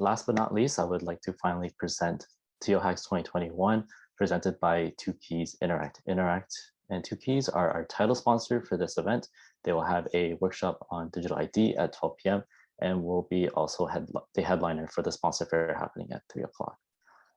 Last but not least, I would like to finally present TOHacks 2021, presented by Two Keys Interact. Interact and Two Keys are our title sponsor for this event. They will have a workshop on digital ID at 12 p.m. and will be also the headliner for the sponsor fair happening at 3 o'clock.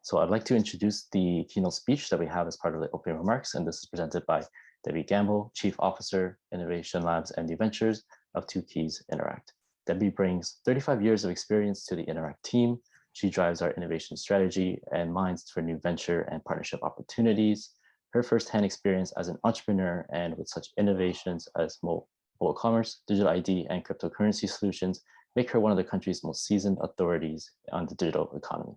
So I'd like to introduce the keynote speech that we have as part of the opening remarks, and this is presented by Debbie Gamble, Chief Officer, Innovation Labs and New Ventures of Two Keys Interact. Debbie brings 35 years of experience to the Interact team. She drives our innovation strategy and minds for new venture and partnership opportunities. Her firsthand experience as an entrepreneur and with such innovations as mobile commerce, digital ID, and cryptocurrency solutions make her one of the country's most seasoned authorities on the digital economy.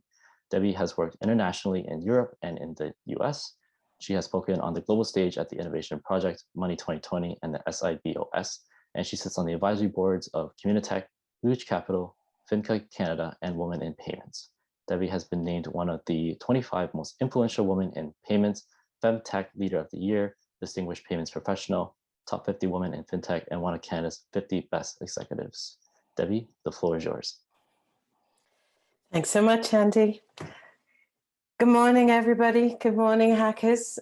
Debbie has worked internationally in Europe and in the US. She has spoken on the global stage at the Innovation Project, Money 2020, and the SIBOS, and she sits on the advisory boards of Communitech, Luge Capital, FinTech Canada, and Women in Payments. Debbie has been named one of the 25 most influential women in payments, FemTech Leader of the Year, Distinguished Payments Professional, Top 50 Women in FinTech, and one of Canada's 50 Best Executives. Debbie, the floor is yours. Thanks so much, Andy. Good morning, everybody. Good morning, hackers.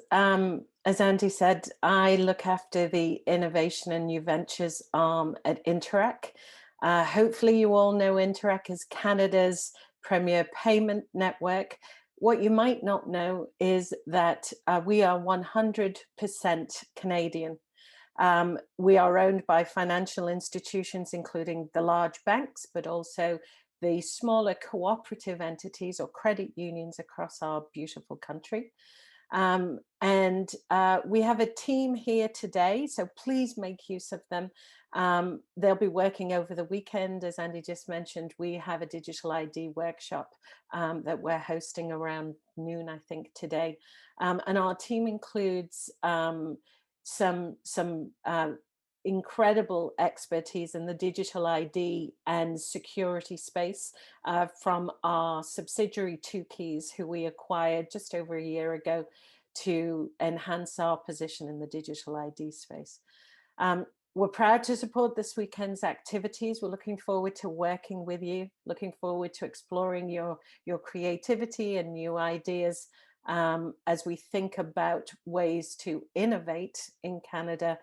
As Andy said, I look after the innovation and new ventures arm at Interac. Hopefully you all know Interac is Canada's premier payment network. What you might not know is that we are 100% Canadian. We are owned by financial institutions, including the large banks, but also the smaller cooperative entities or credit unions across our beautiful country. We have a team here today, so please make use of them. They'll be working over the weekend. As Andy just mentioned, we have a digital ID workshop that we're hosting around noon, I think, today. And our team includes some incredible expertise in the digital ID and security space from our subsidiary Two Keys, who we acquired just over a year ago to enhance our position in the digital ID space. We're proud to support this weekend's activities. We're looking forward to working with you, looking forward to exploring your creativity and new ideas as we think about ways to innovate in Canada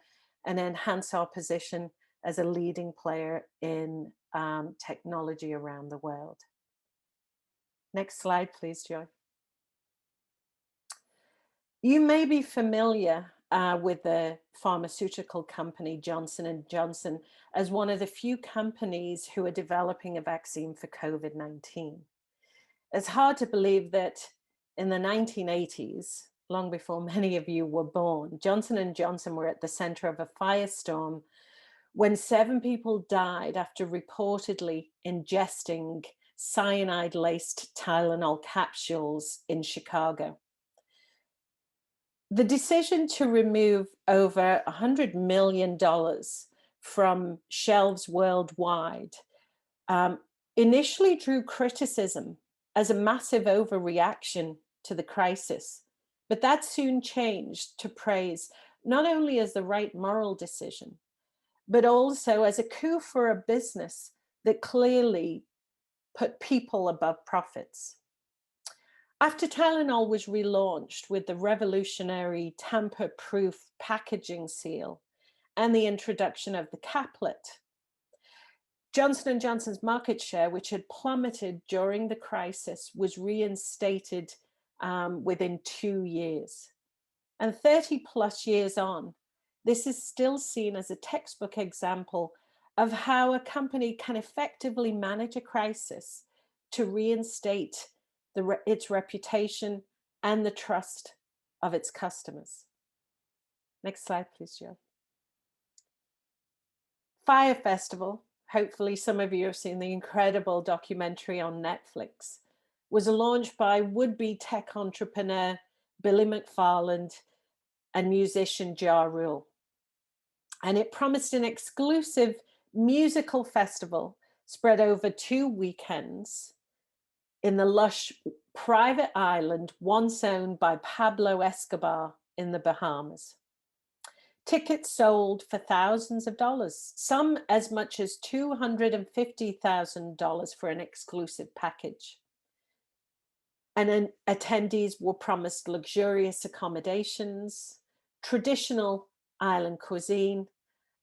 and enhance our position as a leading player in technology around the world. Next slide, please, Joy. You may be familiar with the pharmaceutical company Johnson & Johnson as one of the few companies who are developing a vaccine for COVID-19. It's hard to believe that in the 1980s, long before many of you were born, Johnson & Johnson were at the center of a firestorm when 7 people died after reportedly ingesting cyanide-laced Tylenol capsules in Chicago. The decision to remove over $100 million from shelves worldwide initially drew criticism as a massive overreaction to the crisis. But that soon changed to praise, not only as the right moral decision, but also as a coup for a business that clearly put people above profits. After Tylenol was relaunched with the revolutionary tamper-proof packaging seal and the introduction of the caplet, Johnson & Johnson's market share, which had plummeted during the crisis, was reinstated within 2 years. And 30 plus years on, this is still seen as a textbook example of how a company can effectively manage a crisis to reinstate its reputation and the trust of its customers. Next slide, please, Joe. Fire Festival, hopefully some of you have seen the incredible documentary on Netflix, was launched by would-be tech entrepreneur Billy McFarland and musician Ja Rule. And it promised an exclusive musical festival spread over 2 weekends in the lush private island once owned by Pablo Escobar in the Bahamas. Tickets sold for thousands of dollars, some as much as $250,000 for an exclusive package. And then attendees were promised luxurious accommodations, traditional island cuisine,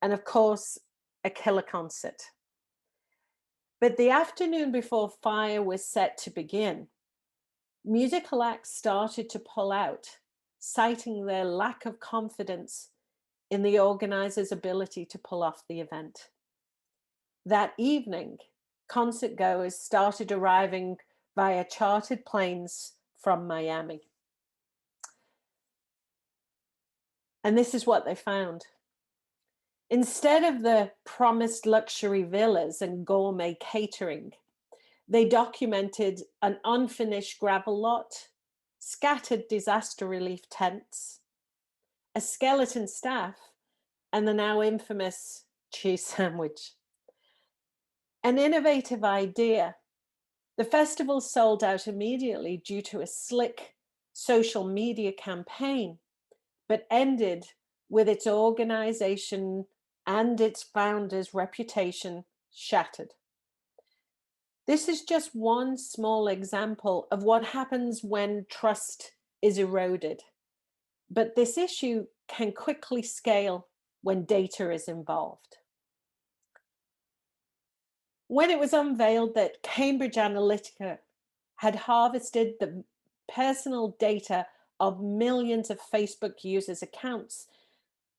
and of course, a killer concert. But the afternoon before fire was set to begin, musical acts started to pull out, citing their lack of confidence in the organizers' ability to pull off the event. That evening, concert goers started arriving via chartered planes from Miami. And this is what they found. Instead of the promised luxury villas and gourmet catering, they documented an unfinished gravel lot, scattered disaster relief tents, a skeleton staff, and the now infamous cheese sandwich. An innovative idea. The festival sold out immediately due to a slick social media campaign, but ended with its organization and its founder's reputation shattered. This is just one small example of what happens when trust is eroded. But this issue can quickly scale when data is involved. When it was unveiled that Cambridge Analytica had harvested the personal data of millions of Facebook users' accounts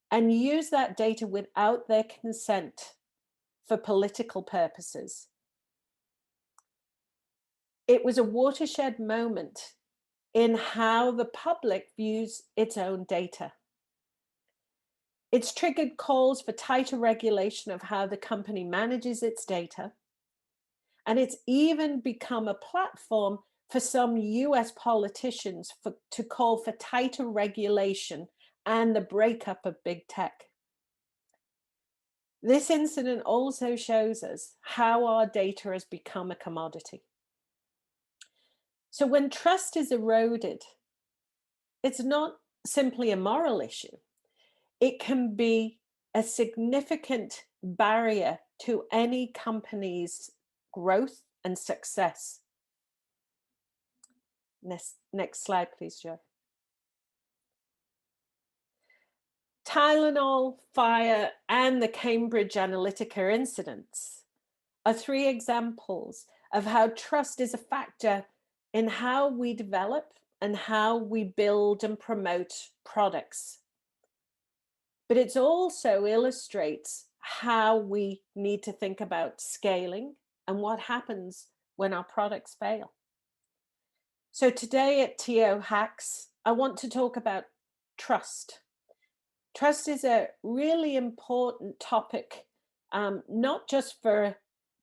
and used that data without their consent for political purposes, it was a watershed moment in how the public views its own data. It's triggered calls for tighter regulation of how the company manages its data. And it's even become a platform for some US politicians to call for tighter regulation and the breakup of big tech. This incident also shows us how our data has become a commodity. So when trust is eroded, it's not simply a moral issue. It can be a significant barrier to any company's growth and success. Next slide, please, Joe. Tylenol, fire, and the Cambridge Analytica incidents are three examples of how trust is a factor in how we develop and how we build and promote products. But it also illustrates how we need to think about scaling and what happens when our products fail. So today at TOHacks, I want to talk about trust. Trust is a really important topic, not just for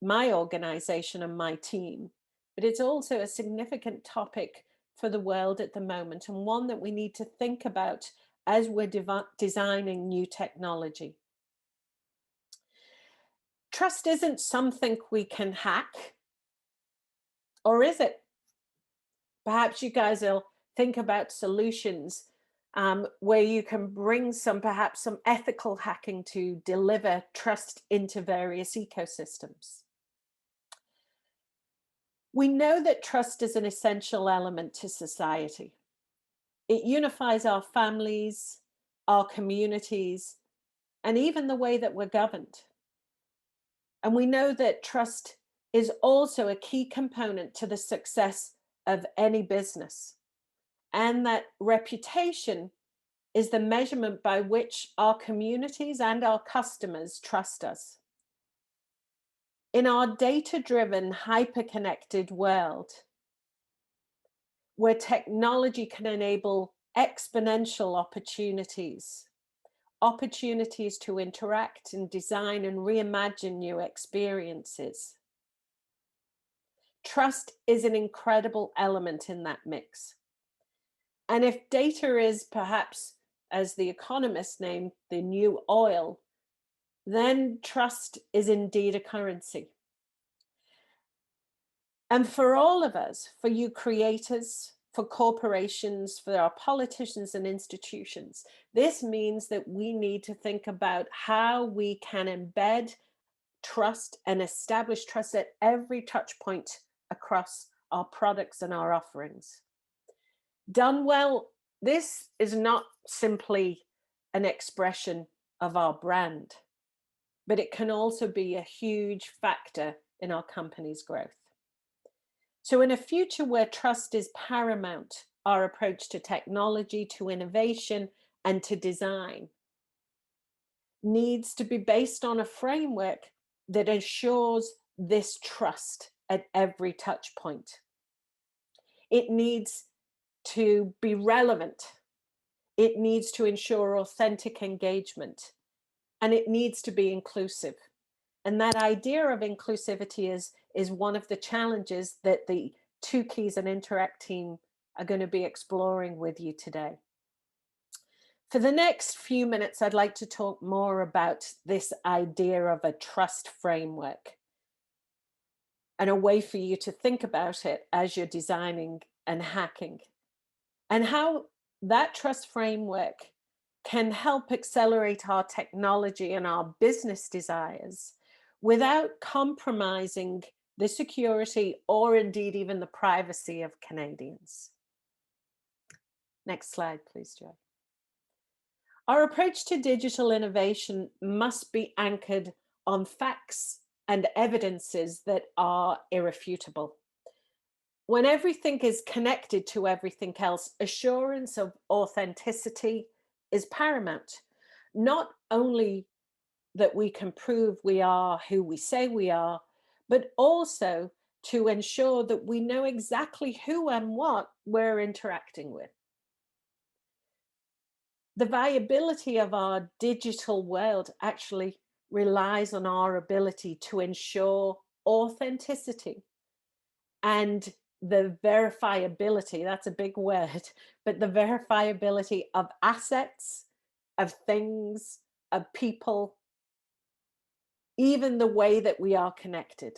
my organization and my team, but it's also a significant topic for the world at the moment, and one that we need to think about as we're designing new technology. Trust isn't something we can hack, or is it? Perhaps you guys will think about solutions where you can bring perhaps some ethical hacking to deliver trust into various ecosystems. We know that trust is an essential element to society. It unifies our families, our communities, and even the way that we're governed. And we know that trust is also a key component to the success of any business, and that reputation is the measurement by which our communities and our customers trust us. In our data-driven, hyper-connected world, where technology can enable exponential opportunities to interact and design and reimagine new experiences, trust is an incredible element in that mix. And if data is perhaps, as the economist named, the new oil, then trust is indeed a currency. And for all of us, for you creators, for corporations, for our politicians and institutions. This means that we need to think about how we can embed trust and establish trust at every touch point across our products and our offerings. Done well, this is not simply an expression of our brand, but it can also be a huge factor in our company's growth. So in a future where trust is paramount, our approach to technology, to innovation, and to design needs to be based on a framework that ensures this trust at every touch point. It needs to be relevant. It needs to ensure authentic engagement, and it needs to be inclusive. And that idea of inclusivity is one of the challenges that the TOHacks and Interac team are going to be exploring with you today. For the next few minutes, I'd like to talk more about this idea of a trust framework and a way for you to think about it as you're designing and hacking, and how that trust framework can help accelerate our technology and our business desires without compromising the security or indeed even the privacy of Canadians. Next slide, please, Joe. Our approach to digital innovation must be anchored on facts and evidences that are irrefutable. When everything is connected to everything else, assurance of authenticity is paramount. Not only that we can prove we are who we say we are, but also to ensure that we know exactly who and what we're interacting with. The viability of our digital world actually relies on our ability to ensure authenticity and the verifiability, that's a big word, but the verifiability of assets, of things, of people, even the way that we are connected.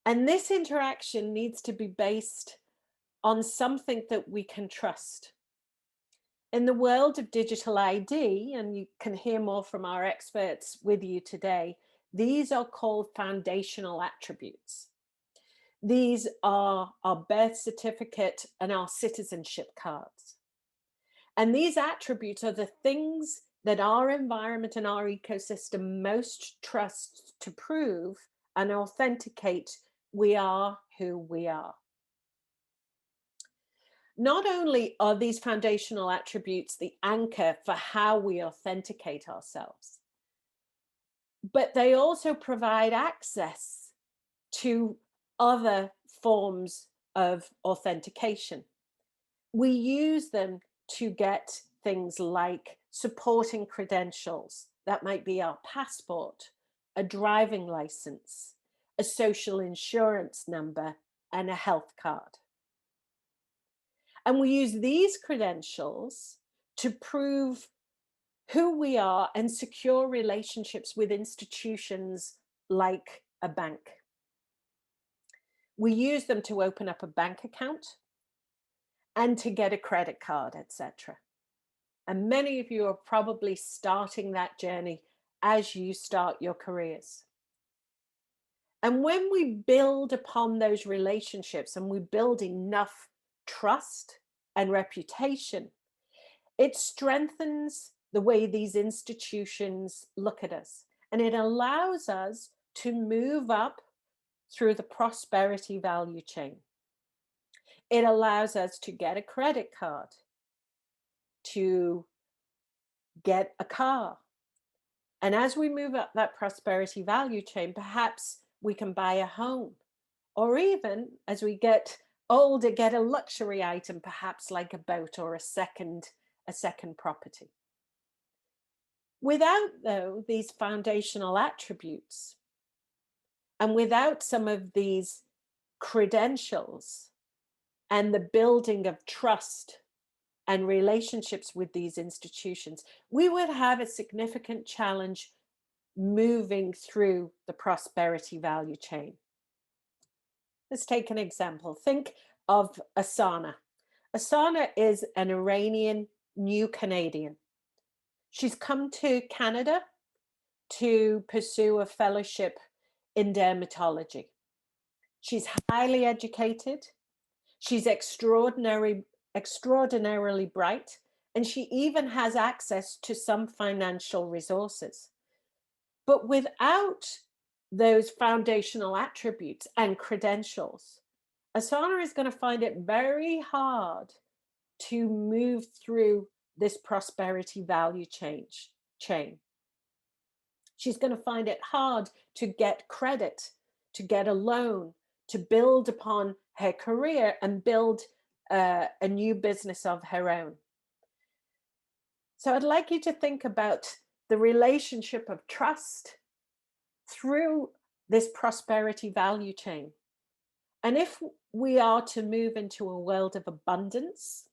And this interaction needs to be based on something that we can trust. In the world of digital ID, and you can hear more from our experts with you today, these are called foundational attributes. These are our birth certificate and our citizenship cards. And these attributes are the things that our environment and our ecosystem most trusts to prove and authenticate we are who we are. Not only are these foundational attributes the anchor for how we authenticate ourselves, but they also provide access to other forms of authentication. We use them to get things like supporting credentials. That might be our passport, a driving license, a social insurance number, and a health card. And we use these credentials to prove who we are and secure relationships with institutions like a bank. We use them to open up a bank account and to get a credit card, etc. And many of you are probably starting that journey as you start your careers. And when we build upon those relationships and we build enough trust and reputation, it strengthens the way these institutions look at us. And it allows us to move up through the prosperity value chain. It allows us to get a credit card, to get a car. And as we move up that prosperity value chain, perhaps we can buy a home, or even as we get older, get a luxury item, perhaps like a boat or a second property. Without, though, these foundational attributes, and without some of these credentials and the building of trust and relationships with these institutions, we would have a significant challenge moving through the prosperity value chain. Let's take an example. Think of Asana. Asana is an Iranian new Canadian. She's come to Canada to pursue a fellowship in dermatology. She's highly educated. She's extraordinarily bright, and she even has access to some financial resources. But without those foundational attributes and credentials, Asana is going to find it very hard to move through this prosperity value chain. She's going to find it hard to get credit, to get a loan, to build upon her career and build a new business of her own. So I'd like you to think about the relationship of trust through this prosperity value chain. And if we are to move into a world of abundance,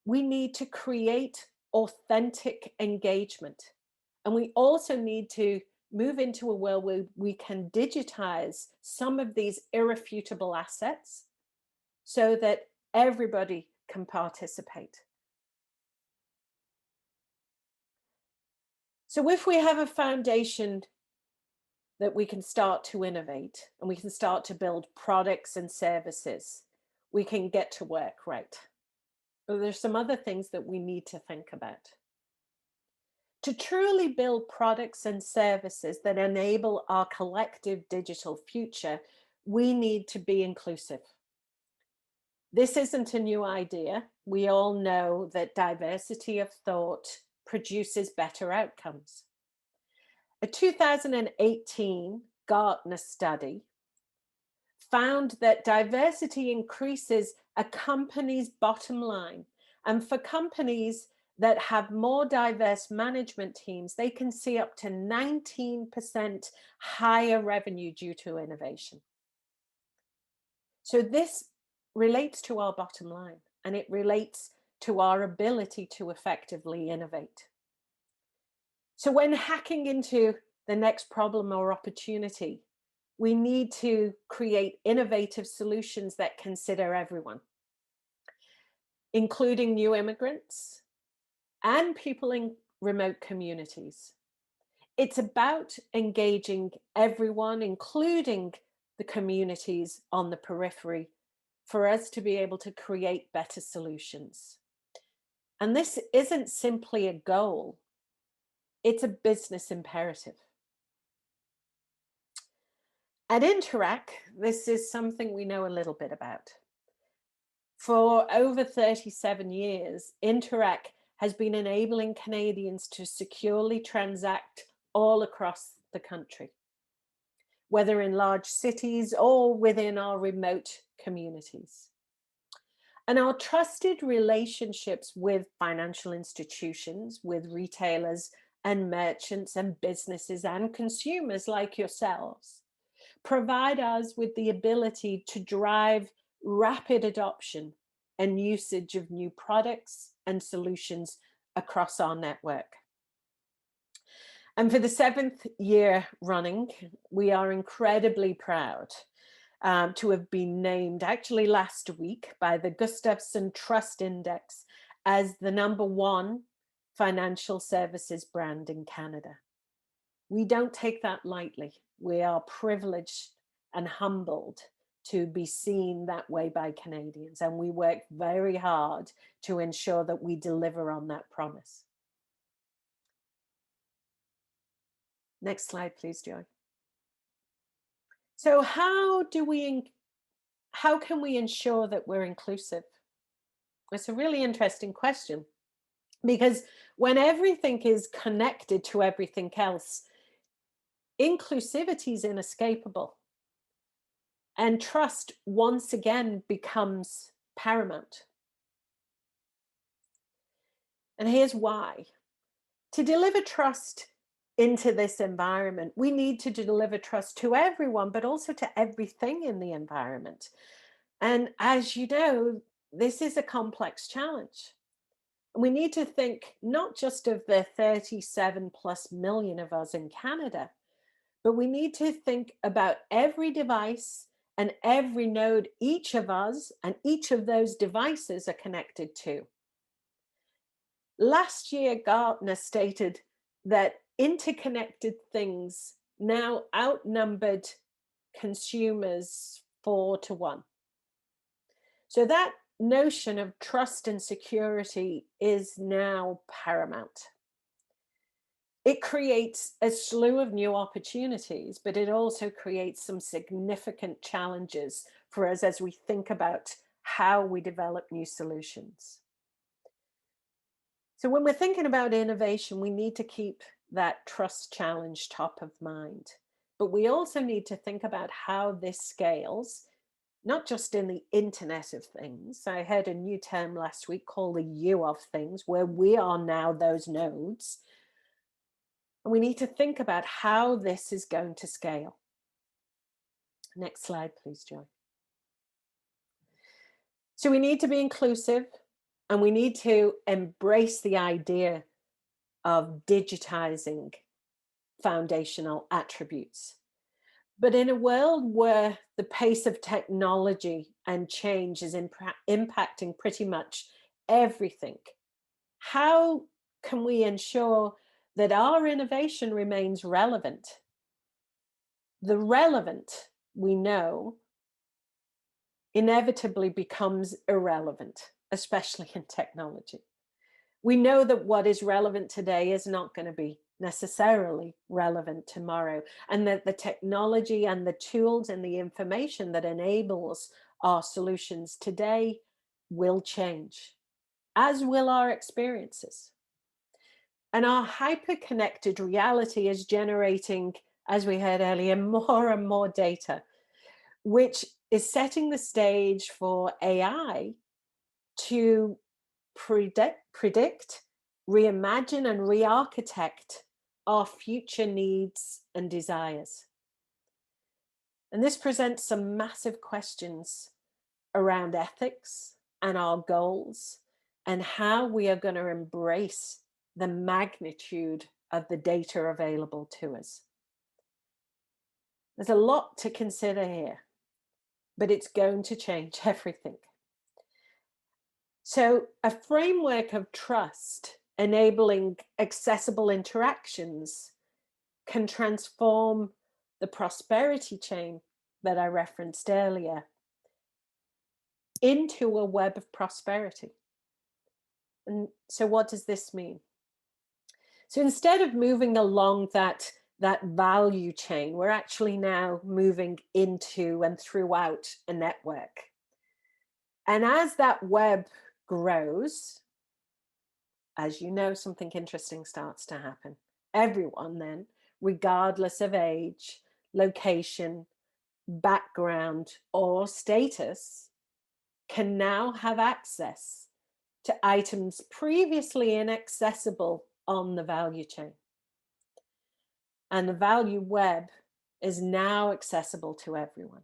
we need to create authentic engagement. And we also need to move into a world where we can digitize some of these irrefutable assets so that everybody can participate. So if we have a foundation that we can start to innovate and we can start to build products and services, we can get to work, right? But there's some other things that we need to think about. To truly build products and services that enable our collective digital future, we need to be inclusive. This isn't a new idea. We all know that diversity of thought produces better outcomes. A 2018 Gartner study found that diversity increases a company's bottom line. And for companies that have more diverse management teams, they can see up to 19% higher revenue due to innovation. So this relates to our bottom line, and it relates to our ability to effectively innovate. So when hacking into the next problem or opportunity, we need to create innovative solutions that consider everyone, including new immigrants and people in remote communities. It's about engaging everyone, including the communities on the periphery, for us to be able to create better solutions. And this isn't simply a goal, it's a business imperative. At Interac, this is something we know a little bit about. For over 37 years, Interac has been enabling Canadians to securely transact all across the country, whether in large cities or within our remote communities. And our trusted relationships with financial institutions, with retailers and merchants and businesses and consumers like yourselves provide us with the ability to drive rapid adoption and usage of new products and solutions across our network. And for the 7th year running, we are incredibly proud to have been named, actually last week, by the Gustafson Trust Index as the #1 financial services brand in Canada. We don't take that lightly. We are privileged and humbled to be seen that way by Canadians, and we work very hard to ensure that we deliver on that promise. Next slide, please, Joy. So how can we ensure that we're inclusive? It's a really interesting question, because when everything is connected to everything else, inclusivity is inescapable. And trust once again becomes paramount. And here's why. To deliver trust into this environment, we need to deliver trust to everyone, but also to everything in the environment. And as you know, this is a complex challenge. We need to think not just of the 37+ million of us in Canada, but we need to think about every device And every node each of us and each of those devices are connected to. Last year, Gartner stated that interconnected things now outnumbered consumers 4-1. So that notion of trust and security is now paramount. It creates a slew of new opportunities, but it also creates some significant challenges for us as we think about how we develop new solutions. So when we're thinking about innovation, we need to keep that trust challenge top of mind. But we also need to think about how this scales, not just in the Internet of Things. I heard a new term last week called the U of Things, where we are now those nodes. And we need to think about how this is going to scale. Next slide, please, Joy. So we need to be inclusive, and we need to embrace the idea of digitizing foundational attributes. But in a world where the pace of technology and change is impacting pretty much everything, how can we ensure that our innovation remains relevant? The relevant, we know, inevitably becomes irrelevant, especially in technology. We know that what is relevant today is not going to be necessarily relevant tomorrow, and that the technology and the tools and the information that enables our solutions today will change, as will our experiences. And our hyper-connected reality is generating, as we heard earlier, more and more data, which is setting the stage for AI to predict, reimagine, and re-architect our future needs and desires. And this presents some massive questions around ethics and our goals and how we are going to embrace the magnitude of the data available to us. There's a lot to consider here, but it's going to change everything. So a framework of trust enabling accessible interactions can transform the prosperity chain that I referenced earlier into a web of prosperity. And so what does this mean? So instead of moving along that value chain, we're actually now moving into and throughout a network. And as that web grows, as you know, something interesting starts to happen. Everyone then, regardless of age, location, background, or status, can now have access to items previously inaccessible on the value chain. And the value web is now accessible to everyone.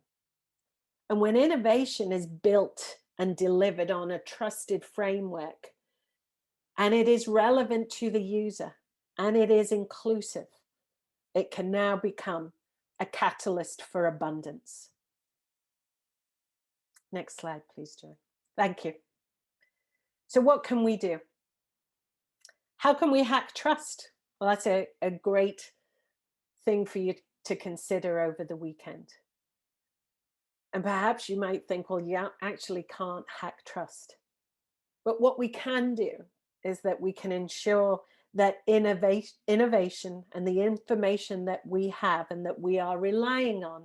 And when innovation is built and delivered on a trusted framework, and it is relevant to the user, and it is inclusive, it can now become a catalyst for abundance. Next slide, please, Joy. Thank you. So what can we do? How can we hack trust? Well, that's a great thing for you to consider over the weekend. And perhaps you might think, well, you actually can't hack trust. But what we can do is that we can ensure that innovation and the information that we have and that we are relying on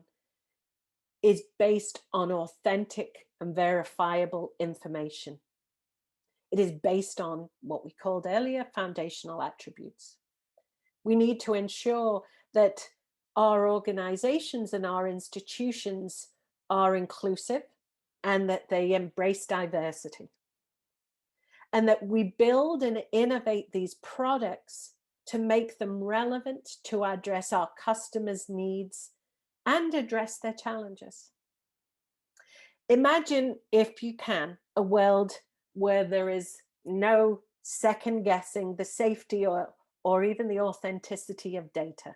is based on authentic and verifiable information. It is based on what we called earlier foundational attributes. We need to ensure that our organizations and our institutions are inclusive and that they embrace diversity. And that we build and innovate these products to make them relevant to address our customers' needs and address their challenges. Imagine, if you can, a world where there is no second guessing the safety or even the authenticity of data,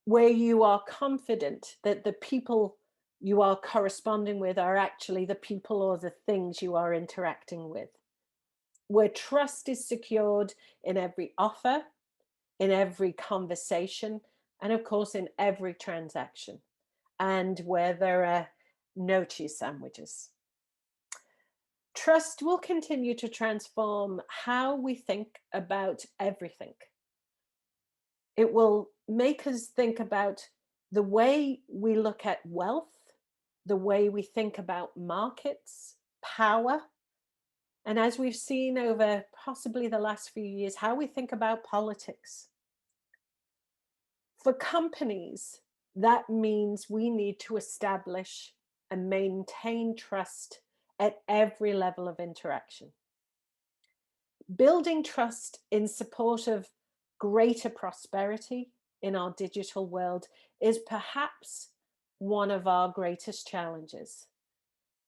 where you are confident that the people you are corresponding with are actually the people or the things you are interacting with. Where trust is secured in every offer, in every conversation, and of course in every transaction, and where there are no cheese sandwiches. Trust will continue to transform how we think about everything. It will make us think about the way we look at wealth, the way we think about markets, power, and as we've seen over possibly the last few years, how we think about politics. For companies, that means we need to establish and maintain trust at every level of interaction. Building trust in support of greater prosperity in our digital world is perhaps one of our greatest challenges,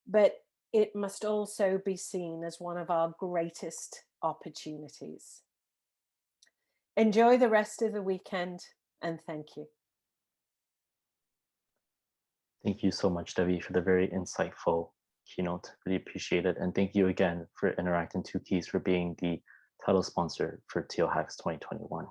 but it must also be seen as one of our greatest opportunities. Enjoy the rest of the weekend, and thank you. Thank you so much, Debbie, for the very insightful keynote. Really appreciate it. And thank you again for Interac and Two Keys for being the title sponsor for TOHacks 2021.